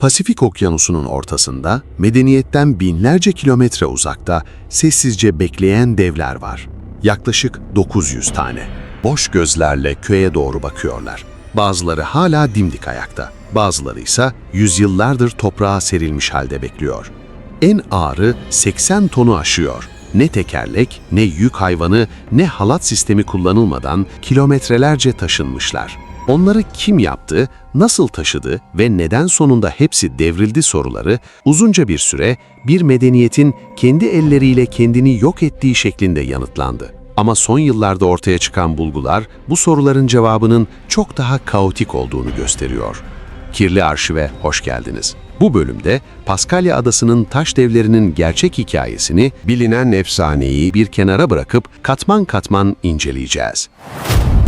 Pasifik Okyanusu'nun ortasında, medeniyetten binlerce kilometre uzakta sessizce bekleyen devler var. Yaklaşık 900 tane. Boş gözlerle köye doğru bakıyorlar. Bazıları hala dimdik ayakta, bazıları ise yüzyıllardır toprağa serilmiş halde bekliyor. En ağırı 80 tonu aşıyor. Ne tekerlek, ne yük hayvanı, ne halat sistemi kullanılmadan kilometrelerce taşınmışlar. Onları kim yaptı, nasıl taşıdı ve neden sonunda hepsi devrildi soruları uzunca bir süre bir medeniyetin kendi elleriyle kendini yok ettiği şeklinde yanıtlandı. Ama son yıllarda ortaya çıkan bulgular bu soruların cevabının çok daha kaotik olduğunu gösteriyor. Kirli Arşiv'e hoş geldiniz. Bu bölümde Paskalya Adası'nın taş devlerinin gerçek hikayesini, bilinen efsaneyi bir kenara bırakıp katman katman inceleyeceğiz.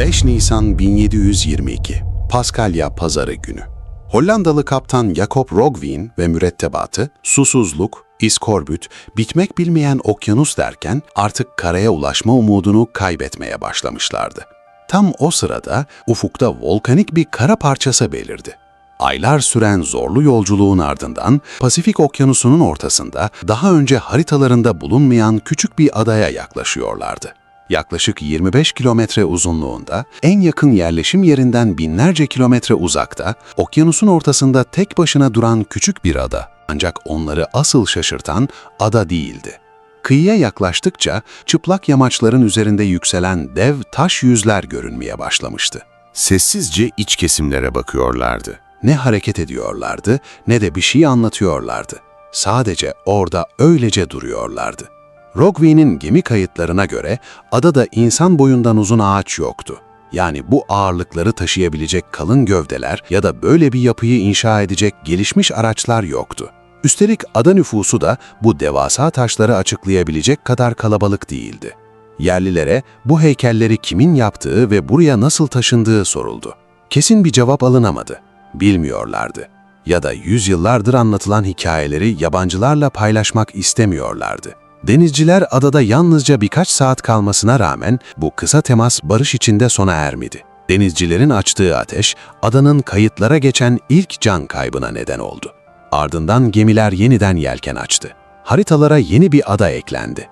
5 Nisan 1722, Paskalya Pazarı günü. Hollandalı kaptan Jacob Roggeveen ve mürettebatı, susuzluk, iskorbüt, bitmek bilmeyen okyanus derken artık karaya ulaşma umudunu kaybetmeye başlamışlardı. Tam o sırada ufukta volkanik bir kara parçası belirdi. Aylar süren zorlu yolculuğun ardından Pasifik Okyanusu'nun ortasında daha önce haritalarında bulunmayan küçük bir adaya yaklaşıyorlardı. Yaklaşık 25 kilometre uzunluğunda, en yakın yerleşim yerinden binlerce kilometre uzakta, okyanusun ortasında tek başına duran küçük bir ada. Ancak onları asıl şaşırtan ada değildi. Kıyıya yaklaştıkça çıplak yamaçların üzerinde yükselen dev taş yüzler görünmeye başlamıştı. Sessizce iç kesimlere bakıyorlardı. Ne hareket ediyorlardı ne de bir şey anlatıyorlardı. Sadece orada öylece duruyorlardı. Roggeveen'in gemi kayıtlarına göre adada insan boyundan uzun ağaç yoktu. Yani bu ağırlıkları taşıyabilecek kalın gövdeler ya da böyle bir yapıyı inşa edecek gelişmiş araçlar yoktu. Üstelik ada nüfusu da bu devasa taşları açıklayabilecek kadar kalabalık değildi. Yerlilere bu heykelleri kimin yaptığı ve buraya nasıl taşındığı soruldu. Kesin bir cevap alınamadı. Bilmiyorlardı. Ya da yüzyıllardır anlatılan hikayeleri yabancılarla paylaşmak istemiyorlardı. Denizciler adada yalnızca birkaç saat kalmasına rağmen bu kısa temas barış içinde sona ermedi. Denizcilerin açtığı ateş, adanın kayıtlara geçen ilk can kaybına neden oldu. Ardından gemiler yeniden yelken açtı. Haritalara yeni bir ada eklendi.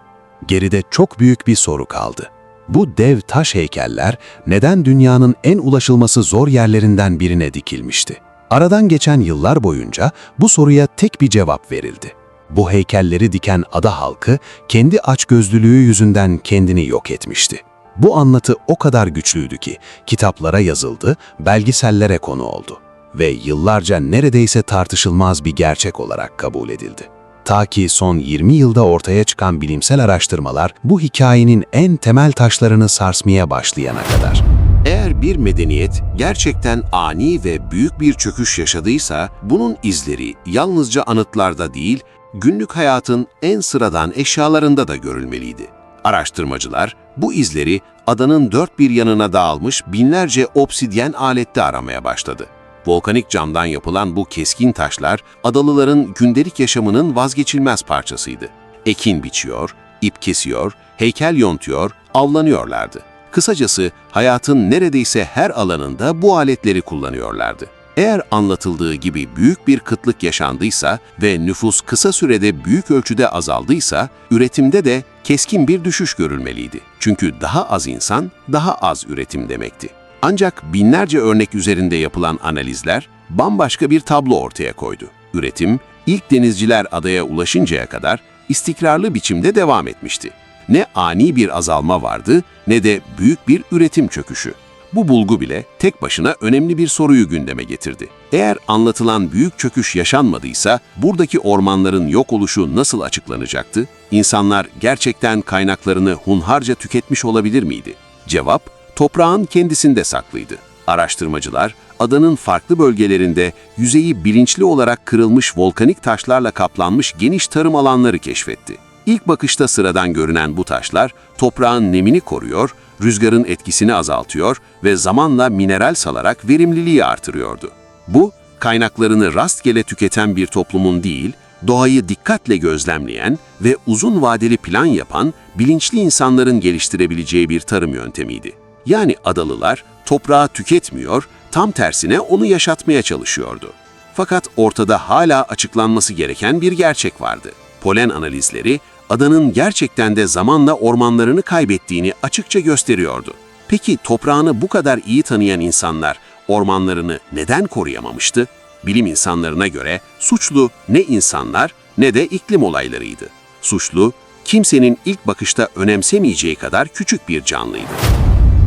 Geride çok büyük bir soru kaldı. Bu dev taş heykeller neden dünyanın en ulaşılması zor yerlerinden birine dikilmişti? Aradan geçen yıllar boyunca bu soruya tek bir cevap verildi. Bu heykelleri diken ada halkı kendi açgözlülüğü yüzünden kendini yok etmişti. Bu anlatı o kadar güçlüydü ki kitaplara yazıldı, belgesellere konu oldu ve yıllarca neredeyse tartışılmaz bir gerçek olarak kabul edildi. Ta ki son 20 yılda ortaya çıkan bilimsel araştırmalar bu hikayenin en temel taşlarını sarsmaya başlayana kadar. Eğer bir medeniyet gerçekten ani ve büyük bir çöküş yaşadıysa, bunun izleri yalnızca anıtlarda değil, günlük hayatın en sıradan eşyalarında da görülmeliydi. Araştırmacılar bu izleri adanın dört bir yanına dağılmış binlerce obsidyen alette aramaya başladı. Volkanik camdan yapılan bu keskin taşlar adalıların gündelik yaşamının vazgeçilmez parçasıydı. Ekin biçiyor, ip kesiyor, heykel yontuyor, avlanıyorlardı. Kısacası hayatın neredeyse her alanında bu aletleri kullanıyorlardı. Eğer anlatıldığı gibi büyük bir kıtlık yaşandıysa ve nüfus kısa sürede büyük ölçüde azaldıysa, üretimde de keskin bir düşüş görülmeliydi. Çünkü daha az insan, daha az üretim demekti. Ancak binlerce örnek üzerinde yapılan analizler bambaşka bir tablo ortaya koydu. Üretim, ilk denizciler adaya ulaşıncaya kadar istikrarlı biçimde devam etmişti. Ne ani bir azalma vardı ne de büyük bir üretim çöküşü. Bu bulgu bile tek başına önemli bir soruyu gündeme getirdi. Eğer anlatılan büyük çöküş yaşanmadıysa, buradaki ormanların yok oluşu nasıl açıklanacaktı? İnsanlar gerçekten kaynaklarını hunharca tüketmiş olabilir miydi? Cevap, toprağın kendisinde saklıydı. Araştırmacılar, adanın farklı bölgelerinde yüzeyi bilinçli olarak kırılmış volkanik taşlarla kaplanmış geniş tarım alanları keşfetti. İlk bakışta sıradan görünen bu taşlar, toprağın nemini koruyor, rüzgarın etkisini azaltıyor ve zamanla mineral salarak verimliliği artırıyordu. Bu, kaynaklarını rastgele tüketen bir toplumun değil, doğayı dikkatle gözlemleyen ve uzun vadeli plan yapan bilinçli insanların geliştirebileceği bir tarım yöntemiydi. Yani adalılar toprağı tüketmiyor, tam tersine onu yaşatmaya çalışıyordu. Fakat ortada hala açıklanması gereken bir gerçek vardı. Polen analizleri, adanın gerçekten de zamanla ormanlarını kaybettiğini açıkça gösteriyordu. Peki toprağını bu kadar iyi tanıyan insanlar ormanlarını neden koruyamamıştı? Bilim insanlarına göre suçlu ne insanlar ne de iklim olaylarıydı. Suçlu, kimsenin ilk bakışta önemsemeyeceği kadar küçük bir canlıydı.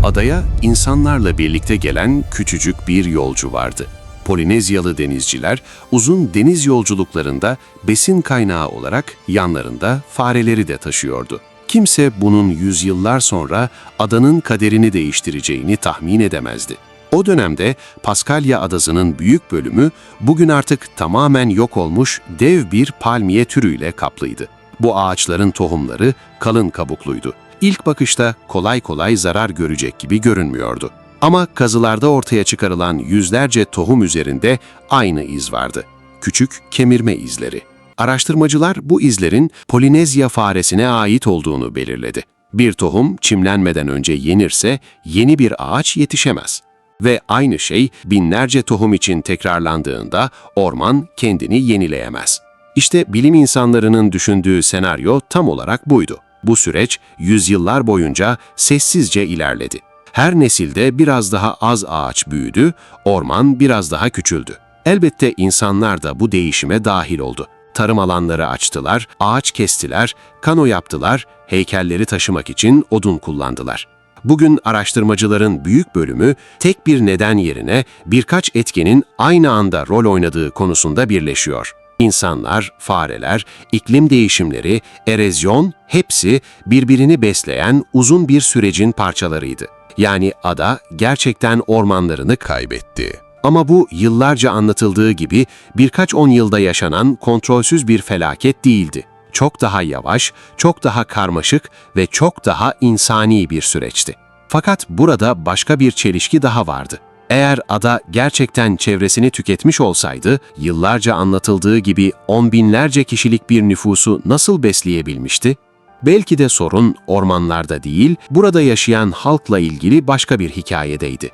Adaya insanlarla birlikte gelen küçücük bir yolcu vardı. Polinezyalı denizciler uzun deniz yolculuklarında besin kaynağı olarak yanlarında fareleri de taşıyordu. Kimse bunun yüzyıllar sonra adanın kaderini değiştireceğini tahmin edemezdi. O dönemde Paskalya Adası'nın büyük bölümü bugün artık tamamen yok olmuş dev bir palmiye türüyle kaplıydı. Bu ağaçların tohumları kalın kabukluydu. İlk bakışta kolay kolay zarar görecek gibi görünmüyordu. Ama kazılarda ortaya çıkarılan yüzlerce tohum üzerinde aynı iz vardı. Küçük kemirme izleri. Araştırmacılar bu izlerin Polinezya faresine ait olduğunu belirledi. Bir tohum çimlenmeden önce yenirse yeni bir ağaç yetişemez. Ve aynı şey binlerce tohum için tekrarlandığında orman kendini yenileyemez. İşte bilim insanlarının düşündüğü senaryo tam olarak buydu. Bu süreç yüzyıllar boyunca sessizce ilerledi. Her nesilde biraz daha az ağaç büyüdü, orman biraz daha küçüldü. Elbette insanlar da bu değişime dahil oldu. Tarım alanları açtılar, ağaç kestiler, kano yaptılar, heykelleri taşımak için odun kullandılar. Bugün araştırmacıların büyük bölümü tek bir neden yerine birkaç etkenin aynı anda rol oynadığı konusunda birleşiyor. İnsanlar, fareler, iklim değişimleri, erozyon hepsi birbirini besleyen uzun bir sürecin parçalarıydı. Yani ada gerçekten ormanlarını kaybetti. Ama bu yıllarca anlatıldığı gibi birkaç 10 yılda yaşanan kontrolsüz bir felaket değildi. Çok daha yavaş, çok daha karmaşık ve çok daha insani bir süreçti. Fakat burada başka bir çelişki daha vardı. Eğer ada gerçekten çevresini tüketmiş olsaydı, yıllarca anlatıldığı gibi on binlerce kişilik bir nüfusu nasıl besleyebilmişti? Belki de sorun ormanlarda değil, burada yaşayan halkla ilgili başka bir hikayedeydi.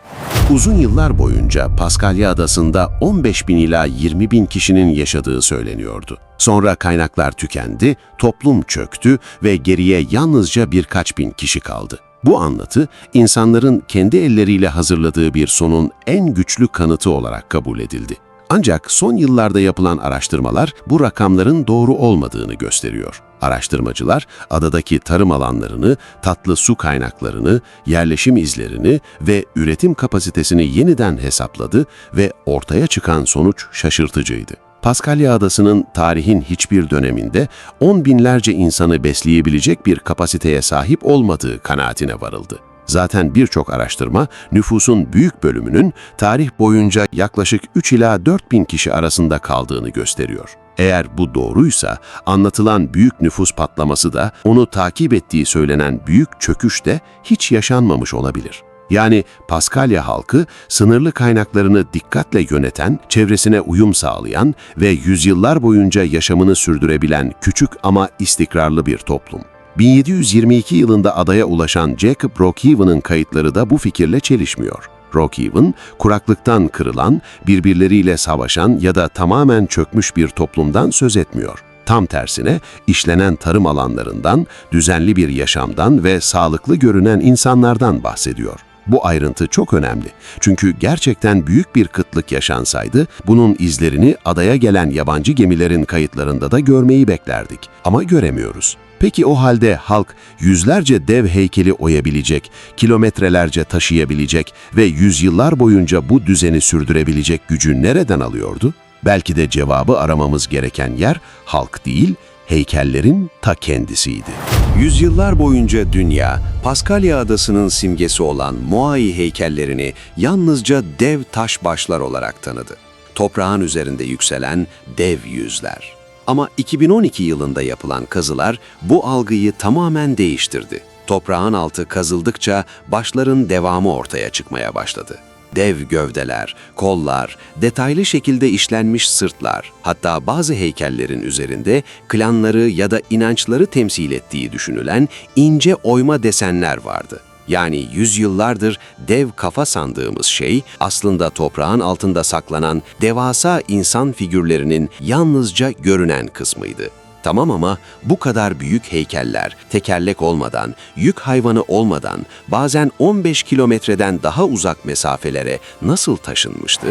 Uzun yıllar boyunca Paskalya Adası'nda 15 bin ila 20 bin kişinin yaşadığı söyleniyordu. Sonra kaynaklar tükendi, toplum çöktü ve geriye yalnızca birkaç bin kişi kaldı. Bu anlatı, insanların kendi elleriyle hazırladığı bir sonun en güçlü kanıtı olarak kabul edildi. Ancak son yıllarda yapılan araştırmalar bu rakamların doğru olmadığını gösteriyor. Araştırmacılar adadaki tarım alanlarını, tatlı su kaynaklarını, yerleşim izlerini ve üretim kapasitesini yeniden hesapladı ve ortaya çıkan sonuç şaşırtıcıydı. Paskalya Adası'nın tarihin hiçbir döneminde 10 binlerce insanı besleyebilecek bir kapasiteye sahip olmadığı kanaatine varıldı. Zaten birçok araştırma nüfusun büyük bölümünün tarih boyunca yaklaşık 3 ila 4 bin kişi arasında kaldığını gösteriyor. Eğer bu doğruysa anlatılan büyük nüfus patlaması da onu takip ettiği söylenen büyük çöküş de hiç yaşanmamış olabilir. Yani Paskalya halkı sınırlı kaynaklarını dikkatle yöneten, çevresine uyum sağlayan ve yüzyıllar boyunca yaşamını sürdürebilen küçük ama istikrarlı bir toplum. 1722 yılında adaya ulaşan Jacob Rockhaven'ın kayıtları da bu fikirle çelişmiyor. Rockhaven, kuraklıktan kırılan, birbirleriyle savaşan ya da tamamen çökmüş bir toplumdan söz etmiyor. Tam tersine işlenen tarım alanlarından, düzenli bir yaşamdan ve sağlıklı görünen insanlardan bahsediyor. Bu ayrıntı çok önemli. Çünkü gerçekten büyük bir kıtlık yaşansaydı, bunun izlerini adaya gelen yabancı gemilerin kayıtlarında da görmeyi beklerdik. Ama göremiyoruz. Peki o halde halk yüzlerce dev heykeli oyabilecek, kilometrelerce taşıyabilecek ve yüzyıllar boyunca bu düzeni sürdürebilecek gücü nereden alıyordu? Belki de cevabı aramamız gereken yer halk değil, heykellerin ta kendisiydi. Yüzyıllar boyunca dünya, Paskalya Adası'nın simgesi olan Moai heykellerini yalnızca dev taş başlar olarak tanıdı. Toprağın üzerinde yükselen dev yüzler. Ama 2012 yılında yapılan kazılar bu algıyı tamamen değiştirdi. Toprağın altı kazıldıkça başların devamı ortaya çıkmaya başladı. Dev gövdeler, kollar, detaylı şekilde işlenmiş sırtlar, hatta bazı heykellerin üzerinde klanları ya da inançları temsil ettiği düşünülen ince oyma desenler vardı. Yani yüzyıllardır dev kafa sandığımız şey aslında toprağın altında saklanan devasa insan figürlerinin yalnızca görünen kısmıydı. Tamam ama bu kadar büyük heykeller, tekerlek olmadan, yük hayvanı olmadan bazen 15 kilometreden daha uzak mesafelere nasıl taşınmıştı?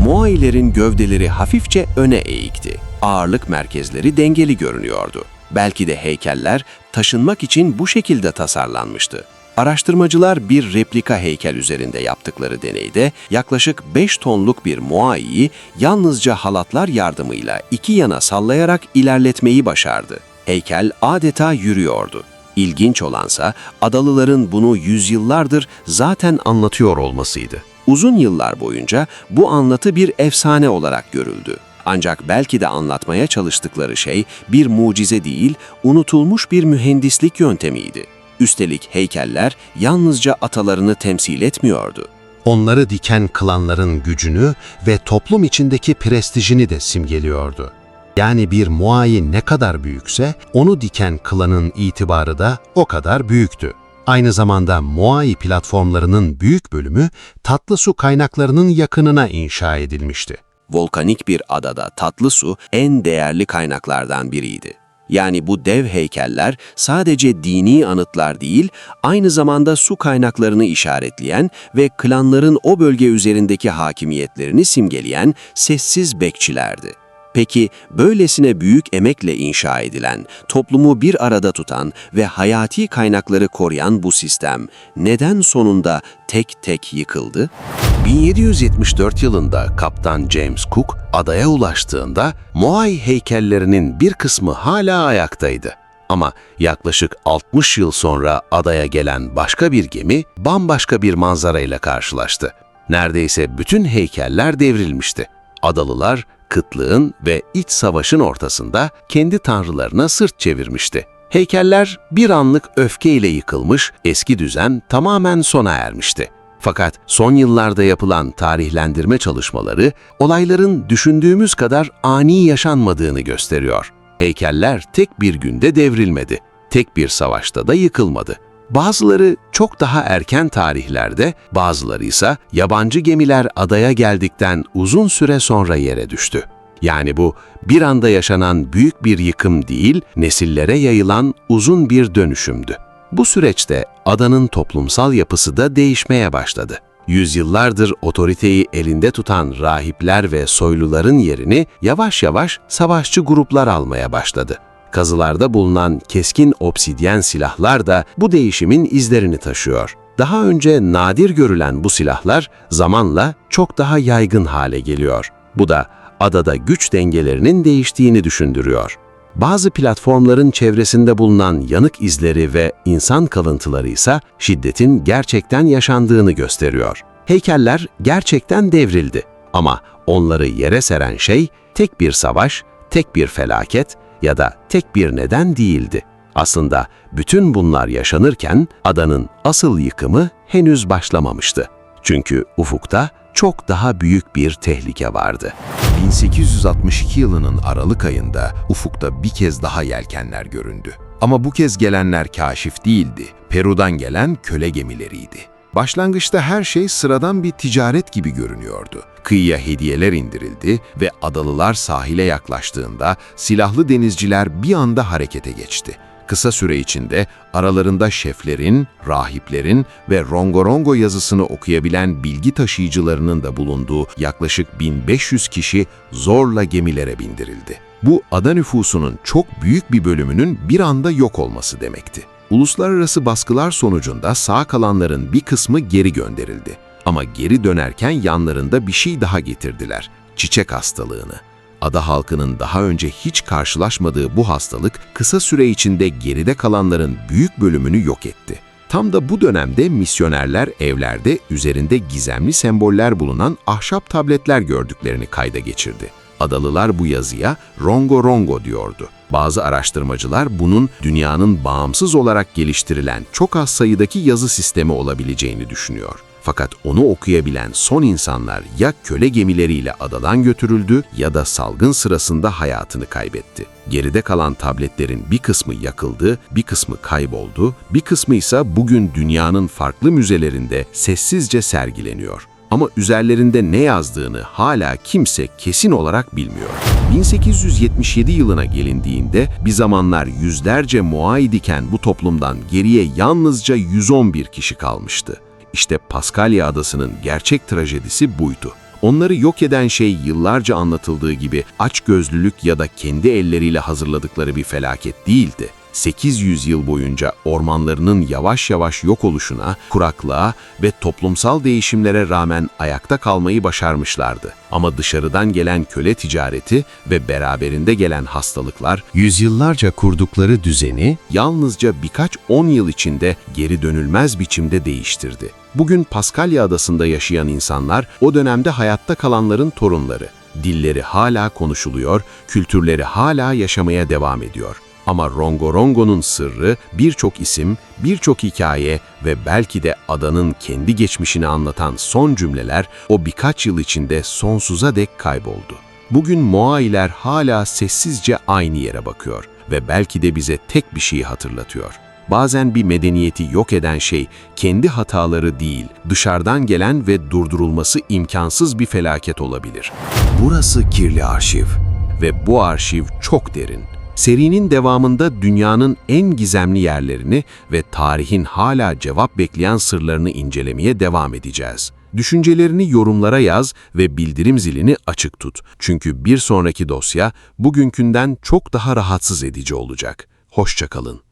Moailerin gövdeleri hafifçe öne eğikti. Ağırlık merkezleri dengeli görünüyordu. Belki de heykeller taşınmak için bu şekilde tasarlanmıştı. Araştırmacılar bir replika heykel üzerinde yaptıkları deneyde yaklaşık 5 tonluk bir Moai'yi yalnızca halatlar yardımıyla iki yana sallayarak ilerletmeyi başardı. Heykel adeta yürüyordu. İlginç olansa adalıların bunu yüzyıllardır zaten anlatıyor olmasıydı. Uzun yıllar boyunca bu anlatı bir efsane olarak görüldü. Ancak belki de anlatmaya çalıştıkları şey bir mucize değil, unutulmuş bir mühendislik yöntemiydi. Üstelik heykeller yalnızca atalarını temsil etmiyordu. Onları diken klanların gücünü ve toplum içindeki prestijini de simgeliyordu. Yani bir Moai ne kadar büyükse, onu diken klanın itibarı da o kadar büyüktü. Aynı zamanda Moai platformlarının büyük bölümü tatlı su kaynaklarının yakınına inşa edilmişti. Volkanik bir adada tatlı su en değerli kaynaklardan biriydi. Yani bu dev heykeller sadece dini anıtlar değil, aynı zamanda su kaynaklarını işaretleyen ve klanların o bölge üzerindeki hakimiyetlerini simgeleyen sessiz bekçilerdi. Peki böylesine büyük emekle inşa edilen, toplumu bir arada tutan ve hayati kaynakları koruyan bu sistem neden sonunda tek tek yıkıldı? 1774 yılında Kaptan James Cook adaya ulaştığında Moai heykellerinin bir kısmı hala ayaktaydı. Ama yaklaşık 60 yıl sonra adaya gelen başka bir gemi bambaşka bir manzarayla karşılaştı. Neredeyse bütün heykeller devrilmişti. Adalılar kıtlığın ve iç savaşın ortasında kendi tanrılarına sırt çevirmişti. Heykeller bir anlık öfkeyle yıkılmış, eski düzen tamamen sona ermişti. Fakat son yıllarda yapılan tarihlendirme çalışmaları olayların düşündüğümüz kadar ani yaşanmadığını gösteriyor. Heykeller tek bir günde devrilmedi, tek bir savaşta da yıkılmadı. Bazıları çok daha erken tarihlerde, bazıları ise yabancı gemiler adaya geldikten uzun süre sonra yere düştü. Yani bu bir anda yaşanan büyük bir yıkım değil, nesillere yayılan uzun bir dönüşümdü. Bu süreçte adanın toplumsal yapısı da değişmeye başladı. Yüzyıllardır otoriteyi elinde tutan rahipler ve soyluların yerini yavaş yavaş savaşçı gruplar almaya başladı. Kazılarda bulunan keskin obsidyen silahlar da bu değişimin izlerini taşıyor. Daha önce nadir görülen bu silahlar zamanla çok daha yaygın hale geliyor. Bu da adada güç dengelerinin değiştiğini düşündürüyor. Bazı platformların çevresinde bulunan yanık izleri ve insan kalıntıları ise şiddetin gerçekten yaşandığını gösteriyor. Heykeller gerçekten devrildi ama onları yere seren şey tek bir savaş, tek bir felaket ya da tek bir neden değildi. Aslında bütün bunlar yaşanırken adanın asıl yıkımı henüz başlamamıştı. Çünkü ufukta çok daha büyük bir tehlike vardı. 1862 yılının Aralık ayında ufukta bir kez daha yelkenler göründü. Ama bu kez gelenler kaşif değildi, Peru'dan gelen köle gemileriydi. Başlangıçta her şey sıradan bir ticaret gibi görünüyordu. Kıyıya hediyeler indirildi ve adalılar sahile yaklaştığında silahlı denizciler bir anda harekete geçti. Kısa süre içinde aralarında şeflerin, rahiplerin ve rongorongo yazısını okuyabilen bilgi taşıyıcılarının da bulunduğu yaklaşık 1500 kişi zorla gemilere bindirildi. Bu ada nüfusunun çok büyük bir bölümünün bir anda yok olması demekti. Uluslararası baskılar sonucunda sağ kalanların bir kısmı geri gönderildi. Ama geri dönerken yanlarında bir şey daha getirdiler, çiçek hastalığını. Ada halkının daha önce hiç karşılaşmadığı bu hastalık kısa süre içinde geride kalanların büyük bölümünü yok etti. Tam da bu dönemde misyonerler evlerde üzerinde gizemli semboller bulunan ahşap tabletler gördüklerini kayda geçirdi. Adalılar bu yazıya rongo rongo diyordu. Bazı araştırmacılar bunun dünyanın bağımsız olarak geliştirilen çok az sayıdaki yazı sistemi olabileceğini düşünüyor. Fakat onu okuyabilen son insanlar ya köle gemileriyle adadan götürüldü ya da salgın sırasında hayatını kaybetti. Geride kalan tabletlerin bir kısmı yakıldı, bir kısmı kayboldu, bir kısmı ise bugün dünyanın farklı müzelerinde sessizce sergileniyor. Ama üzerlerinde ne yazdığını hala kimse kesin olarak bilmiyor. 1877 yılına gelindiğinde bir zamanlar yüzlerce Moai diken bu toplumdan geriye yalnızca 111 kişi kalmıştı. İşte Paskalya Adası'nın gerçek trajedisi buydu. Onları yok eden şey yıllarca anlatıldığı gibi açgözlülük ya da kendi elleriyle hazırladıkları bir felaket değildi. 800 yıl boyunca ormanlarının yavaş yavaş yok oluşuna, kuraklığa ve toplumsal değişimlere rağmen ayakta kalmayı başarmışlardı. Ama dışarıdan gelen köle ticareti ve beraberinde gelen hastalıklar Yüzyıllarca kurdukları düzeni yalnızca birkaç 10 yıl içinde geri dönülmez biçimde değiştirdi. Bugün Paskalya Adası'nda yaşayan insanlar o dönemde hayatta kalanların torunları. Dilleri hala konuşuluyor, kültürleri hala yaşamaya devam ediyor. Ama Rongorongo'nun sırrı birçok isim, birçok hikaye ve belki de adanın kendi geçmişini anlatan son cümleler o birkaç yıl içinde sonsuza dek kayboldu. Bugün Moai'ler hala sessizce aynı yere bakıyor ve belki de bize tek bir şeyi hatırlatıyor. Bazen bir medeniyeti yok eden şey kendi hataları değil, dışarıdan gelen ve durdurulması imkansız bir felaket olabilir. Burası Kirli Arşiv ve bu arşiv çok derin. Serinin devamında dünyanın en gizemli yerlerini ve tarihin hala cevap bekleyen sırlarını incelemeye devam edeceğiz. Düşüncelerini yorumlara yaz ve bildirim zilini açık tut. Çünkü bir sonraki dosya bugünkünden çok daha rahatsız edici olacak. Hoşça kalın.